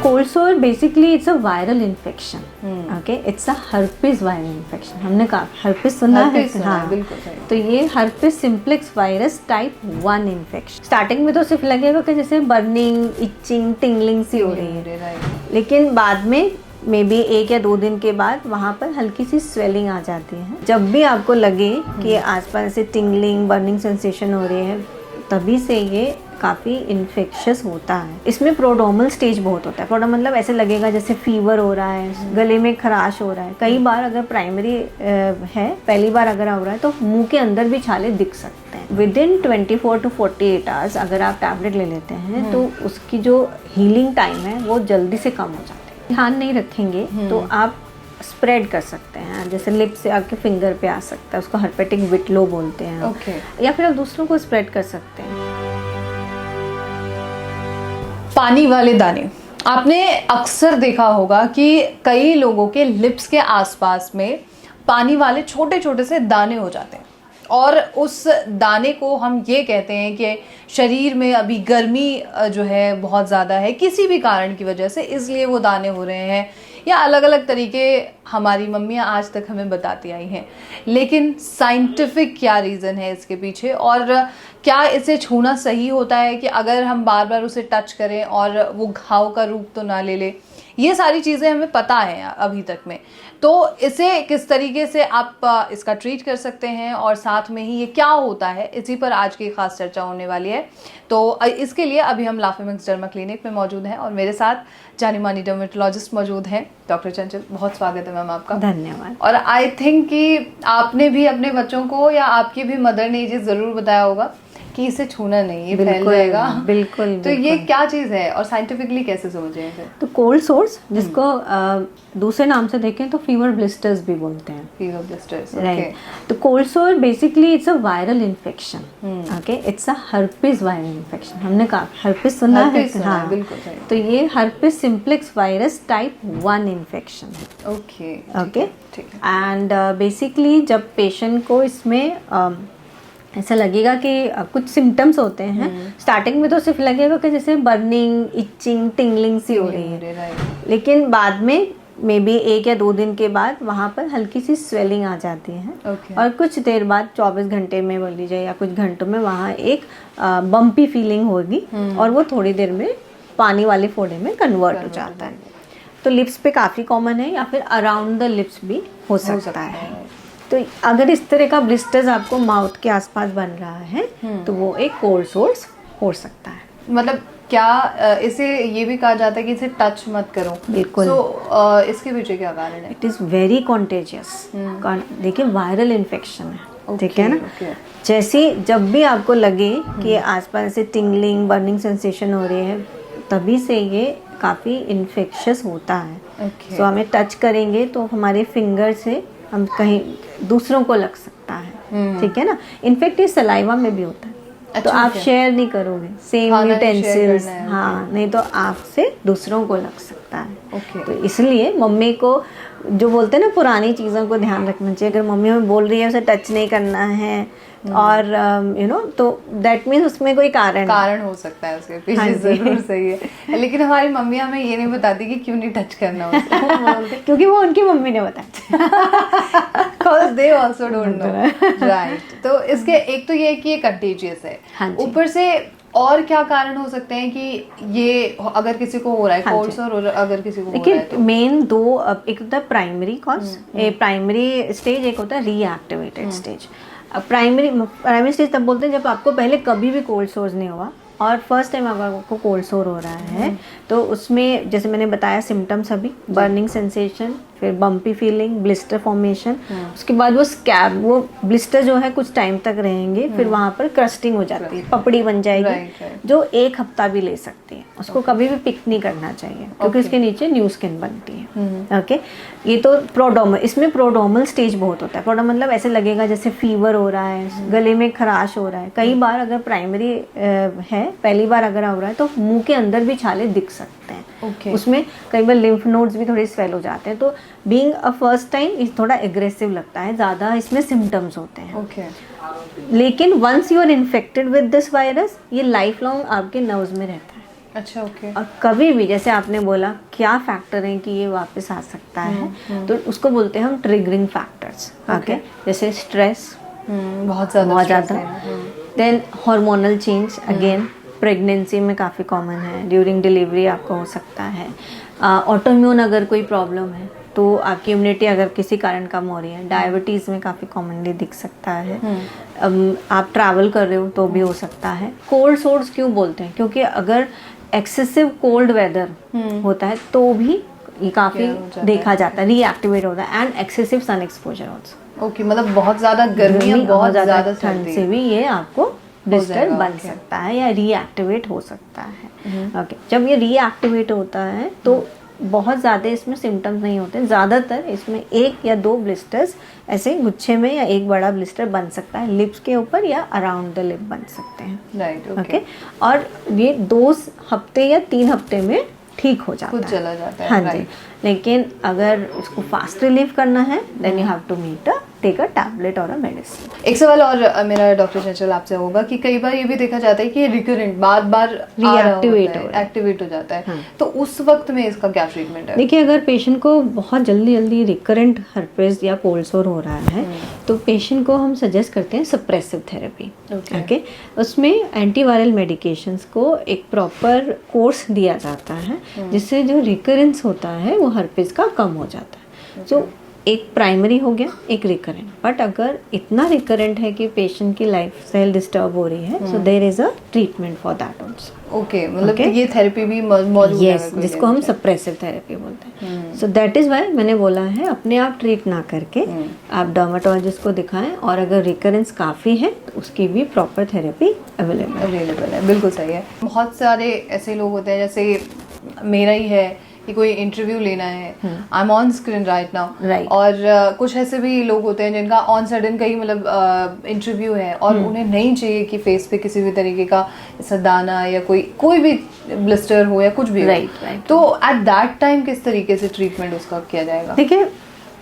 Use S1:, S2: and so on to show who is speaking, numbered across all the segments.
S1: Cold सोर basically it's a viral infection. Okay, it's a herpes viral infection. हमने कहा herpes सुना है. हाँ,
S2: बिल्कुल सही.
S1: तो ये herpes simplex virus type 1 infection. Starting में तो सिर्फ लगेगा कि जैसे बर्निंग, इचिंग, टिंगलिंग सी हो रही है, लेकिन बाद में मे बी 1 या 2 दिन के बाद वहाँ पर हल्की सी स्वेलिंग आ जाती है. जब भी आपको लगे कि आसपास से टिंगलिंग, बर्निंग सेंसेशन हो रही है, तभी से ये काफ़ी इन्फेक्शियस होता है. इसमें प्रोड्रोमल स्टेज बहुत होता है. प्रोड्रोमल मतलब ऐसे लगेगा जैसे फीवर हो रहा है, गले में खराश हो रहा है. कई बार अगर प्राइमरी है, पहली बार अगर हो रहा है, तो मुंह के अंदर भी छाले दिख सकते हैं. विदिन 24 to 48 आवर्स अगर आप टैबलेट ले लेते हैं तो उसकी जो हीलिंग टाइम है वो जल्दी से कम हो जाती है. ध्यान नहीं रखेंगे तो आप स्प्रेड कर सकते हैं. जैसे लिप से आपके फिंगर पे आ सकता है, उसको हर्पेटिक विटलो बोलते हैं. या फिर आप दूसरों को स्प्रेड कर सकते हैं.
S2: पानी वाले दाने आपने अक्सर देखा होगा कि कई लोगों के लिप्स के आसपास में पानी वाले छोटे छोटे से दाने हो जाते हैं, और उस दाने को हम ये कहते हैं कि शरीर में अभी गर्मी जो है बहुत ज़्यादा है किसी भी कारण की वजह से, इसलिए वो दाने हो रहे हैं, या अलग अलग तरीके हमारी मम्मियाँ आज तक हमें बताती आई हैं. लेकिन साइंटिफिक क्या रीज़न है इसके पीछे, और क्या इसे छूना सही होता है कि अगर हम बार बार उसे टच करें और वो घाव का रूप तो ना ले ले? ये सारी चीज़ें हमें पता है अभी तक में. तो इसे किस तरीके से आप इसका ट्रीट कर सकते हैं, और साथ में ही ये क्या होता है, इसी पर आज की खास चर्चा होने वाली है. तो इसके लिए अभी हम लाफिमिक्स डर्मा क्लिनिक में मौजूद हैं, और मेरे साथ जानी मानी डर्मेटोलॉजिस्ट मौजूद हैं, डॉक्टर चंचल. बहुत स्वागत है मैम आपका.
S1: धन्यवाद.
S2: और आई थिंक कि आपने भी अपने बच्चों को, या आपकी भी मदर ने ये ज़रूर बताया होगा कि इसे छूना नहीं, ये फैल जाएगा.
S1: बिल्कुल.
S2: तो ये क्या चीज़ है और साइंटिफिकली कैसे समझें इसे?
S1: तो कोल्ड सोर्स, जिसको दूसरे नाम से देखें तो फीवर ब्लिस्टर्स भी बोलते हैं.
S2: Fever blisters,
S1: right. तो कोल्ड सोर basically it's a viral infection. Okay, it's a herpes viral infection. हमने कहा हर्पिस सुना है. हाँ,
S2: बिल्कुल सही.
S1: तो ये herpes simplex virus type 1 infection है.
S2: ओके.
S1: ओके. एंड बेसिकली जब पेशेंट को इसमें ऐसा लगेगा कि कुछ सिम्टम्स होते हैं. स्टार्टिंग में तो सिर्फ लगेगा कि जैसे बर्निंग, इचिंग, टिंगलिंग सी हो रही है, लेकिन बाद में मे बी 1 या 2 दिन के बाद वहाँ पर हल्की सी स्वेलिंग आ जाती है. और कुछ देर बाद 24 घंटे में बोल लीजिए या कुछ घंटों में वहाँ एक बम्पी फीलिंग होगी, और वो थोड़ी देर में पानी वाले फोड़े में कन्वर्ट हो जाता है. तो लिप्स पे काफ़ी कॉमन है, या फिर अराउंड द लिप्स भी हो सकता है. तो अगर इस तरह का ब्लिस्टर्स आपको माउथ के आसपास बन रहा है तो वो एक कोल्ड सोर्स हो सकता है.
S2: मतलब क्या इसे ये भी कहा जाता है कि इसे टच मत करो?
S1: बिल्कुल.
S2: इसके पीछे क्या कारण है?
S1: It is very contagious. देखिए, वायरल इन्फेक्शन है. ठीक है ना. जैसे जब भी आपको लगे कि आसपास से टिंगलिंग, बर्निंग सेंसेशन हो रही है, तभी से ये काफ़ी इन्फेक्शियस होता है. सो हमें टच करेंगे तो हमारे फिंगर से हम कहीं दूसरों को लग सकता है. ठीक है ना. इनफेक्ट ये सलाइवा में भी होता है. तो आप शेयर नहीं करोगे सेम यूटेंसिल्स. हाँ, नहीं तो आपसे दूसरों को लग सकता है. तो इसलिए मम्मी को जो बोलते हैं ना, पुरानी चीज़ों को ध्यान रखना चाहिए. अगर मम्मी हमें बोल रही है उसे टच नहीं करना है, और यू नो, तो दैट मीन्स उसमें कोई कारण
S2: हो सकता है उसके पीछे. जरूर सही है. लेकिन हमारी मम्मी हमें ये नहीं बताती कि क्यों नहीं टच करना उसको.
S1: क्योंकि वो उनकी मम्मी ने बताया.
S2: Because they also don't know. Right. तो इसके एक तो ये है कि ये कंटेजियस है. ऊपर से और क्या कारण हो सकते हैं कि ये अगर किसी को हो रहा है कोल्ड सोर, और अगर किसी को हो रहा है तो?
S1: मेन दो, एक होता है प्राइमरी कॉज, प्राइमरी स्टेज, एक होता है रीएक्टिवेटेड स्टेज. प्राइमरी स्टेज तब बोलते हैं जब आपको पहले कभी भी कोल्ड सोर्स नहीं हुआ, और फर्स्ट टाइम अगर आपको कोल्ड सोर हो रहा है, तो उसमें जैसे मैंने बताया सिम्टम्स अभी, बर्निंग सेंसेशन, फिर बम्पी फीलिंग, ब्लिस्टर फॉर्मेशन. उसके बाद वो स्कैब, वो ब्लिस्टर जो है कुछ टाइम तक रहेंगे, फिर वहाँ पर क्रस्टिंग हो जाती है, पपड़ी बन जाएगी, जो 1 हफ्ता भी ले सकती है. उसको कभी भी पिक नहीं करना चाहिए, क्योंकि उसके नीचे न्यू स्किन बनती है. ओके. ये तो प्रोड्रोमल. इसमें प्रोड्रोमल स्टेज बहुत होता है. प्रोड्रोमल मतलब ऐसे लगेगा जैसे फीवर हो रहा है, गले में खराश हो रहा है. कई बार अगर प्राइमरी है, पहली बार अगर हो रहा है, तो मुंह के अंदर भी छाले दिख सकते हैं. उसमें कई बार लिम्फ नोड्स भी थोड़े स्वेल हो जाते हैं. तो बीइंग अ फर्स्ट टाइम थोड़ा एग्रेसिव लगता है, ज़्यादा इसमें सिम्टम्स होते हैं. लेकिन once you are infected with this virus, ये लाइफ लॉन्ग आपके नर्व्स में रहता है.
S2: अच्छा, ओके।
S1: और कभी भी जैसे आपने बोला क्या फैक्टर है कि ये वापस आ सकता है, तो उसको बोलते हैं हम ट्रिगरिंग फैक्टर्स। ओके, जैसे स्ट्रेस
S2: बहुत
S1: बहुत
S2: ज़्यादा
S1: ज़्यादा, then hormonal change, again pregnancy में काफ़ी कॉमन है, ड्यूरिंग डिलीवरी आपको हो सकता है। ऑटोइम्यून अगर कोई प्रॉब्लम है तो आपकी इम्यूनिटी अगर किसी कारण कम हो रही है, डायबिटीज़ में काफ़ी कॉमनली दिख सकता है। आप ट्रैवल कर रहे हो तो भी हो सकता है। कोल्ड सोर्स क्यों बोलते हैं, क्योंकि अगर एक्सेसिव कोल्ड वेदर होता है तो भी ये काफ़ी देखा जाता है, रीएक्टिवेट होता है, and excessive sun exposure also.
S2: Okay, मतलब बहुत ज़्यादा गर्मी या बहुत ज़्यादा
S1: ठंड से भी ये आपको ब्लिस्टर बन सकता है या रीएक्टिवेट हो सकता है। ओके, जब ये रीएक्टिवेट होता है तो बहुत ज़्यादा इसमें सिम्टम्स नहीं होते, ज़्यादातर इसमें 1 या 2 ब्लिस्टर्स ऐसे गुच्छे में, या एक बड़ा ब्लिस्टर बन सकता है लिप्स के ऊपर या अराउंड द लिप बन सकते हैं।
S2: राइट,
S1: ओके, और ये 2 हफ्ते या 3 हफ्ते में ठीक हो जाता है,
S2: खुद चला जाता है।
S1: हाँ जी, लेकिन अगर इसको फास्ट रिलीव करना है then you have to take a tablet और अ मेडिसिन।
S2: एक सवाल और मेरा डॉक्टर चंचल आपसे होगा कि कई बार ये भी देखा जाता है कि रिकरेंट बार बार एक्टिवेट हो जाता है,
S1: हाँ।
S2: तो उस वक्त में इसका क्या ट्रीटमेंट है?
S1: देखिए, अगर पेशेंट को बहुत जल्दी रिकरेंट हर्पेस या कोल्ड सोर हो रहा है तो पेशेंट को हम सजेस्ट करते हैं सप्रेसिव थेरेपी। ओके, उसमें एंटीवायरल मेडिकेशंस को एक प्रॉपर कोर्स दिया जाता है जिससे जो रिकरेंस होता है वो हर्पेस का कम हो जाता है। सो एक प्राइमरी हो गया, एक रिकरेंट, बट अगर इतना रिकरेंट है कि पेशेंट की लाइफ स्टाइल डिस्टर्ब हो रही है, so there is a treatment for that also.
S2: Okay, मतलब ये थेरेपी भी मौजूद है?
S1: यस, जिसको हम सप्रेसिव थेरेपी बोलते हैं। सो दैट इज व्हाई मैंने बोला है अपने आप ट्रीट ना करके आप डर्मेटोलॉजिस्ट को दिखाएं, और अगर रिकरेंस काफ़ी है तो उसकी भी प्रॉपर थेरेपी अवेलेबल है।
S2: बिल्कुल सही है। बहुत सारे ऐसे लोग होते हैं, जैसे मेरा ही है कि कोई इंटरव्यू लेना है, I am on screen right now, और कुछ ऐसे भी लोग होते हैं जिनका ऑन सडन कहीं मतलब इंटरव्यू है और उन्हें नहीं चाहिए कि फेस पे किसी भी तरीके का ऐसा दाना या कोई भी ब्लिस्टर हो या कुछ भी हो। तो एट दैट टाइम किस तरीके से ट्रीटमेंट उसका किया जाएगा?
S1: देखिए,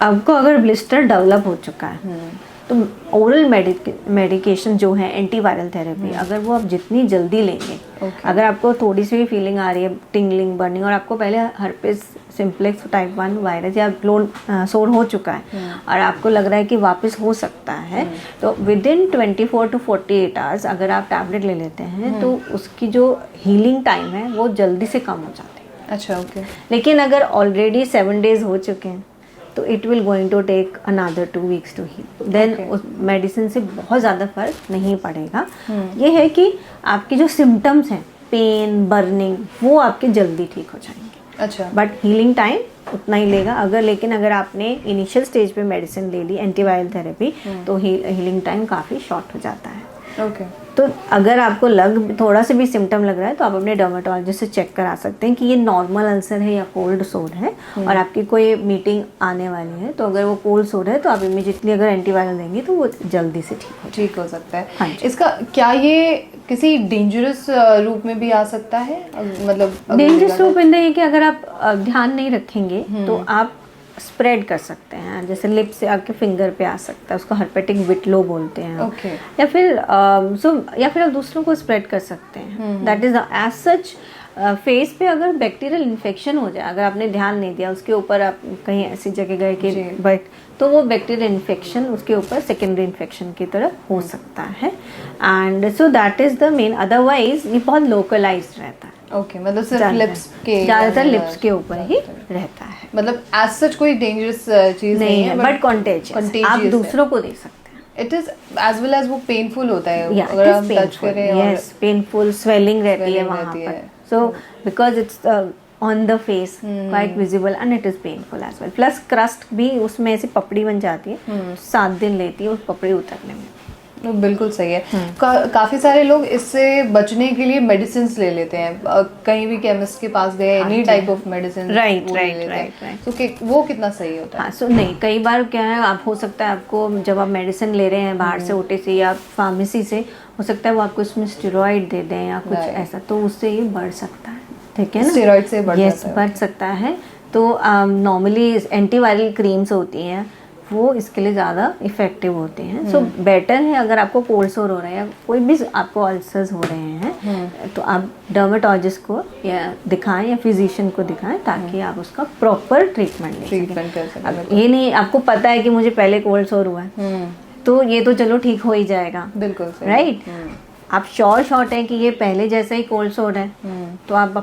S1: आपको अगर ब्लिस्टर डेवलप हो चुका है तो ओरल मेडिकेशन जो है एंटीवायरल थेरेपी, अगर वो आप जितनी जल्दी लेंगे, अगर आपको थोड़ी सी भी फीलिंग आ रही है, टिंगलिंग, बर्निंग, और आपको पहले हर्पेस सिम्प्लेक्स टाइप 1 वायरस या सोर हो चुका है और आपको लग रहा है कि वापस हो सकता है, तो विद इन 24 to 48 आवर्स अगर आप टैबलेट ले लेते हैं तो उसकी जो हीलिंग टाइम है वो जल्दी से कम हो जाती है।
S2: अच्छा, ओके।
S1: लेकिन अगर ऑलरेडी 7 days हो चुके हैं तो it will going to take another 2 weeks to heal, then उस मेडिसिन से बहुत ज़्यादा फर्क नहीं पड़ेगा। ये है कि आपके जो सिम्टम्स हैं, पेन, बर्निंग, वो आपके जल्दी ठीक हो जाएंगे।
S2: अच्छा,
S1: बट हीलिंग टाइम उतना ही लेगा। लेकिन अगर आपने इनिशियल स्टेज पे मेडिसिन ले ली एंटीवायरल थेरेपी तो हीलिंग टाइम काफ़ी शॉर्ट हो जाता है।
S2: ओके।
S1: तो अगर आपको थोड़ा सा भी सिम्टम लग रहा है तो आप अपने डर्मेटोलॉजिस्ट से चेक करा सकते हैं कि ये नॉर्मल अल्सर है या कोल्ड सोर है, और आपकी कोई मीटिंग आने वाली है तो अगर वो कोल्ड सोर है तो आप इमीडिएटली अगर एंटीवायरल देंगे तो वो जल्दी से ठीक हो
S2: सकता है।
S1: हाँ,
S2: इसका क्या ये किसी डेंजरस रूप में भी आ सकता है? मतलब
S1: डेंजरस रूप इन है कि अगर आप ध्यान नहीं रखेंगे तो आप स्प्रेड कर सकते हैं, जैसे लिप से आपके फिंगर पे आ सकता है, उसको हर्पेटिक विटलो बोलते हैं।
S2: Okay.
S1: या फिर आप दूसरों को स्प्रेड कर सकते हैं। That is as such face पे अगर बैक्टीरियल इन्फेक्शन हो जाए, अगर आपने ध्यान नहीं दिया, उसके ऊपर आप कहीं ऐसी जगह गए कि बट तो वो बैक्टीरियल इन्फेक्शन उसके ऊपर सेकेंडरी इन्फेक्शन की तरह हो सकता है। And so that is the main, otherwise ये बहुत लोकलाइज्ड रहता है।
S2: ओके, मतलब सिर्फ लिप्स के,
S1: ज़्यादातर लिप्स के ऊपर ही रहता है।
S2: मतलब एज सच कोई डेंजरस चीज नहीं है,
S1: बट कॉन्टेजियस, आप दूसरों को दे सकते हैं।
S2: It is as well as वो पेनफुल होता है अगर हम टच करें।
S1: यस, पेनफुल, स्वेलिंग रहती है वहाँ पर, so because it's on the face quite visible and it is painful as well. Plus crust भी उसमें ऐसी पपड़ी बन जाती है, 7 दिन लेती है उस पपड़ी उतरने में।
S2: बिल्कुल सही है। काफी सारे लोग इससे बचने के लिए मेडिसिन ले लेते हैं, कहीं भी केमिस्ट के पास गए, any type of medicine, right. तो वो कितना सही होता है?
S1: हाँ, सो नहीं, कई बार क्या है, आप हो सकता है आपको जब आप मेडिसिन ले रहे हैं बाहर से, ओटी से या फार्मेसी से, हो सकता है वो आपको इसमें स्टेरॉइड दे दें या कुछ ऐसा, तो उससे ये बढ़ सकता है। ठीक है ना,
S2: स्टेरॉइड से बढ़
S1: सकता है। तो नॉर्मली एंटीवायरल क्रीम्स होती हैं वो इसके लिए ज़्यादा इफ़ेक्टिव होते हैं। सो बेटर है अगर आपको कोल्ड सोर हो रहा है या कोई भी आपको अल्सर्स हो रहे हैं तो आप डर्मेटोलॉजिस्ट को या दिखाएं या फिजिशियन को दिखाएं ताकि आप उसका प्रॉपर ट्रीटमेंट ले
S2: ट्रीटमेंट कर
S1: सकें।
S2: सकें।
S1: ये नहीं आपको पता है कि मुझे पहले कोल्ड सोर हुआ है तो ये तो चलो ठीक हो ही जाएगा,
S2: बिल्कुल सही।
S1: राइट। आप श्योर शॉट है कि ये पहले जैसा ही कोल्ड सोर है तो आप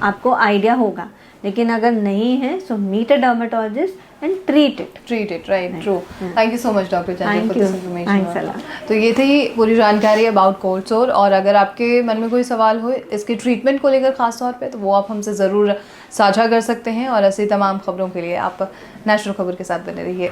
S1: आपको आइडिया होगा, लेकिन अगर नहीं है so meet a dermatologist and treat it,
S2: right, true. Thank you so much doctor Chanchal for this
S1: thanks
S2: information. तो ये थी पूरी जानकारी अबाउट कोल्ड सोर, और अगर आपके मन में कोई सवाल हो इसके ट्रीटमेंट को लेकर खास तौर पे तो वो आप हमसे ज़रूर साझा कर सकते हैं, और ऐसी तमाम खबरों के लिए आप नेचुरल खबर के साथ बने रहिए।